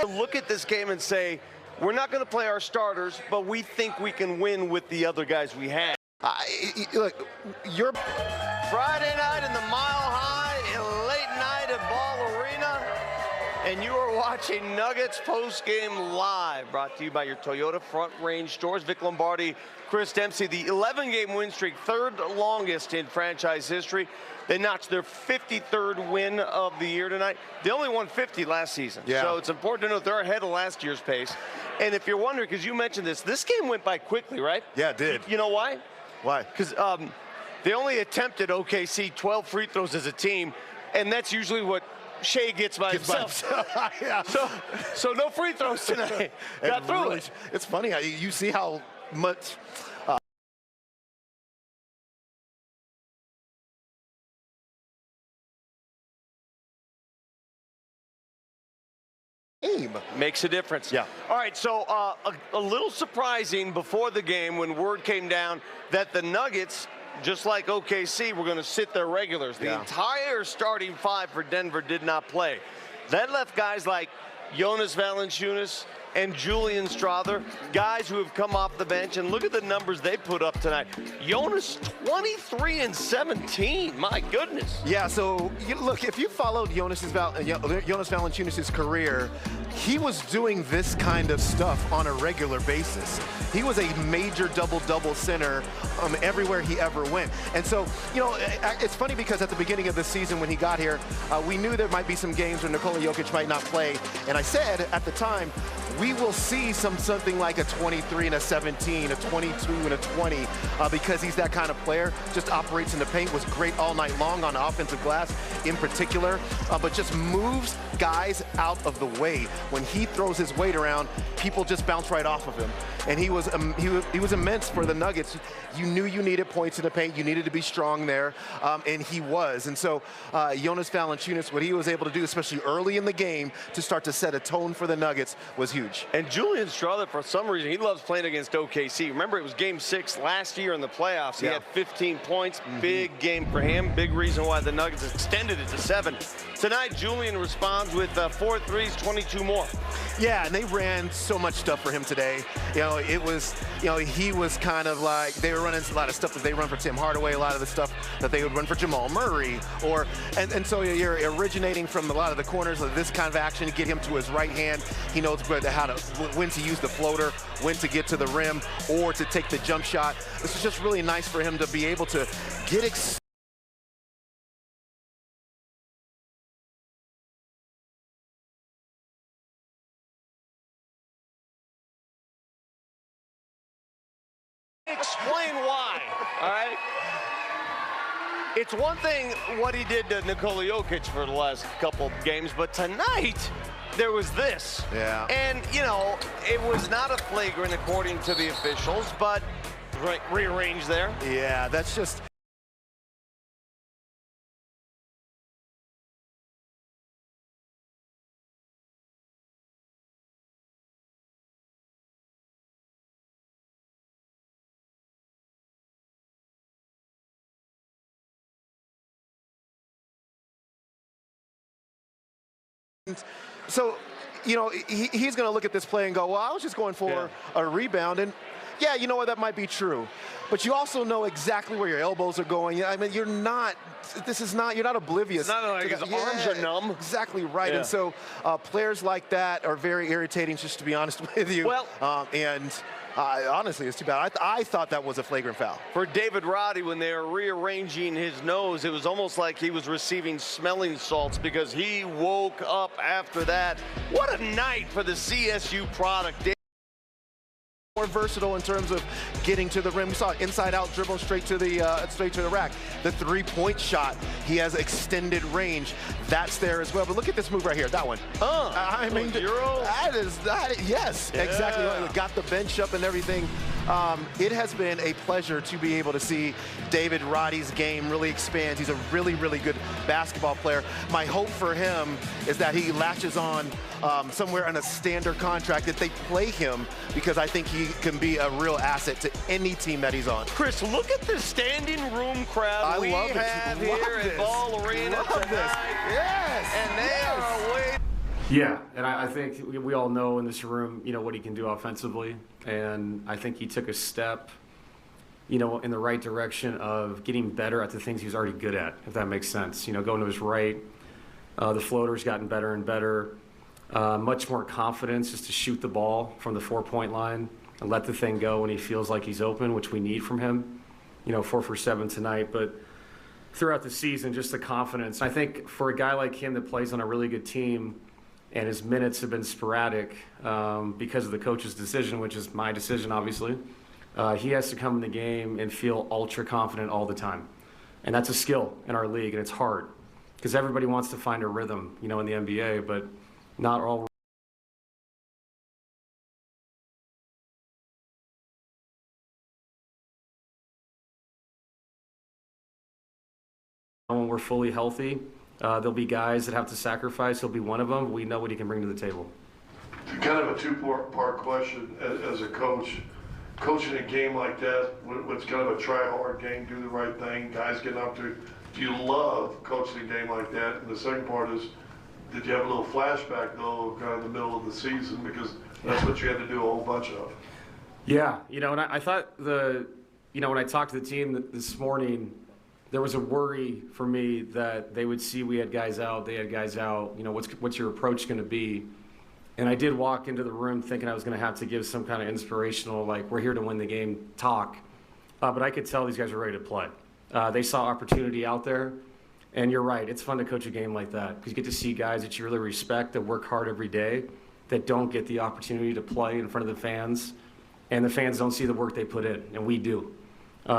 Look at this game and say, we're not going to play our starters, but we think we can win with the other guys we have. Look, you're Friday night in the Mile High, late night at Ball Arena, and you are watching Nuggets postgame live, brought to you by your Toyota Front Range stores. Vic Lombardi, Chris Dempsey, the 11-game win streak, third longest in franchise history. They notched their 53rd win of the year tonight. They only won 50 last season, so it's important to note they're ahead of last year's pace. And if you're wondering, because you mentioned this game went by quickly, right? Yeah, it did. You know why? Why? Because they only attempted, OKC, 12 free throws as a team, and that's usually what Shea gets by himself. Yeah. So no free throws tonight. Got through it. It's funny. You see how much makes a difference. Yeah. All right, so a little surprising before the game when word came down that the Nuggets, just like OKC, were going to sit their regulars. The entire starting five for Denver did not play. That left guys like Jonas Valanciunas and Julian Strawther, guys who have come off the bench, and look at the numbers they put up tonight. Jonas, 23 and 17. My goodness. Yeah, so look, if you followed Jonas Valanciunas' career, he was doing this kind of stuff on a regular basis. He was a major double-double center everywhere he ever went. And so, you know, it's funny because at the beginning of the season when he got here, we knew there might be some games where Nikola Jokic might not play. And I said at the time, we will see something like a 23 and a 17, a 22 and a 20, because he's that kind of player. Just operates in the paint, was great all night long on offensive glass in particular, but just moves guys out of the way. When he throws his weight around, people just bounce right off of him. And he was immense for the Nuggets. You knew you needed points in the paint. You needed to be strong there, and he was. And so Jonas Valanciunas, what he was able to do, especially early in the game, to start to set a tone for the Nuggets was huge. And Julian Strawther, for some reason, he loves playing against OKC. Remember, it was Game 6 last year in the playoffs. He had 15 points. Big game for him. Big reason why the Nuggets extended it to 7. Tonight, Julian responds with 4 threes, 22 more. Yeah, and they ran so much stuff for him today. You know, it was, you know, he was kind of like, they were running a lot of stuff that they run for Tim Hardaway, a lot of the stuff that they would run for Jamal Murray, and so you're originating from a lot of the corners of this kind of action to get him to his right hand. He knows when to use the floater, when to get to the rim, or to take the jump shot. This is just really nice for him to be able to get excited. Explain why, all right? It's one thing what he did to Nikola Jokic for the last couple games, but tonight there was this. Yeah. And, you know, it was not a flagrant according to the officials, but rearranged there. Yeah, that's just... So, you know, he's going to look at this play and go, well, I was just going for a rebound. And, yeah, you know what, that might be true. But you also know exactly where your elbows are going. I mean, you're not oblivious. It's not like his arms are numb. Exactly right. And so players like that are very irritating, just to be honest with you. Well, honestly, it's too bad. I thought that was a flagrant foul. For David Roddy, when they were rearranging his nose, it was almost like he was receiving smelling salts because he woke up after that. What a night for the CSU product. More versatile in terms of getting to the rim. We saw inside-out dribble straight to the rack. The three-point shot, he has extended range. That's there as well. But look at this move right here. That one. I mean, Euro. Yes, exactly. Got the bench up and everything. It has been a pleasure to be able to see David Roddy's game really expand. He's a really, really good basketball player. My hope for him is that he latches on somewhere on a standard contract, that they play him, because I think he can be a real asset to any team that he's on. Chris, look at the standing room crowd we have here at Ball Arena tonight. Yes. And they are waiting. Yeah, and I think we all know in this room, what he can do offensively, and I think he took a step, in the right direction of getting better at the things he's already good at, if that makes sense. Going to his right, the floater's gotten better and better, much more confidence just to shoot the ball from the 4-point line and let the thing go when he feels like he's open, which we need from him. 4 for 7 tonight, but throughout the season, just the confidence. I think for a guy like him that plays on a really good team, and his minutes have been sporadic because of the coach's decision, which is my decision, obviously. He has to come in the game and feel ultra confident all the time. And that's a skill in our league, and it's hard because everybody wants to find a rhythm, in the NBA, but not all. When we're fully healthy, there'll be guys that have to sacrifice. He'll be one of them. We know what he can bring to the table. Kind of a two-part question as a coach. Coaching a game like that, what's kind of a try-hard game, do the right thing, guys getting up to. Do you love coaching a game like that? And the second part is, did you have a little flashback, though, kind of the middle of the season? Because that's what you had to do a whole bunch of. Yeah, and I thought when I talked to the team this morning, there was a worry for me that they would see we had guys out, they had guys out, what's your approach going to be? And I did walk into the room thinking I was going to have to give some kind of inspirational, like, we're here to win the game talk. But I could tell these guys were ready to play. They saw opportunity out there. And you're right, it's fun to coach a game like that because you get to see guys that you really respect that work hard every day that don't get the opportunity to play in front of the fans. And the fans don't see the work they put in, and we do.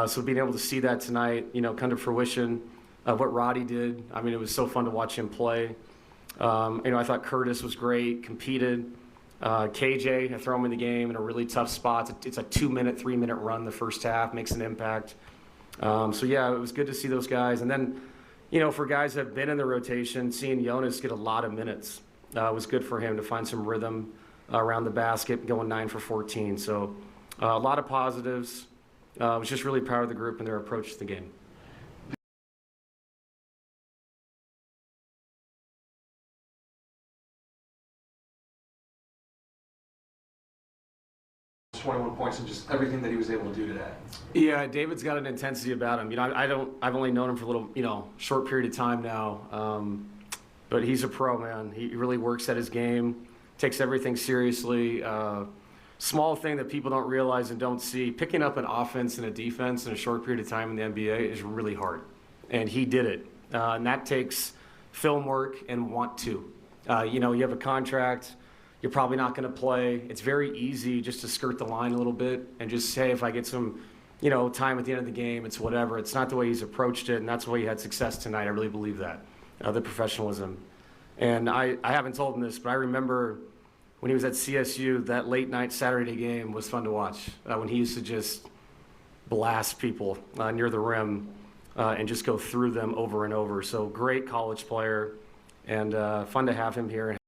So being able to see that tonight, come to fruition, what Roddy did, it was so fun to watch him play. I thought Curtis was great, competed. KJ, I throw him in the game in a really tough spot. It's a 2-minute, 3-minute run the first half, makes an impact. So yeah, it was good to see those guys. And then, for guys that have been in the rotation, seeing Jonas get a lot of minutes was good for him to find some rhythm around the basket, going 9 for 14. So a lot of positives. I was just really proud of the group and their approach to the game. 21 points and just everything that he was able to do today. Yeah, David's got an intensity about him. I've only known him for a little, short period of time now. But he's a pro, man. He really works at his game, takes everything seriously. Small thing that people don't realize and don't see, picking up an offense and a defense in a short period of time in the NBA is really hard. And he did it. And that takes film work and want to. You have a contract. You're probably not going to play. It's very easy just to skirt the line a little bit and just say, if I get some, time at the end of the game, it's whatever. It's not the way he's approached it, and that's why he had success tonight. I really believe that, the professionalism. And I haven't told him this, but I remember when he was at CSU, that late night Saturday game was fun to watch, when he used to just blast people near the rim and just go through them over and over. So great college player, and fun to have him here.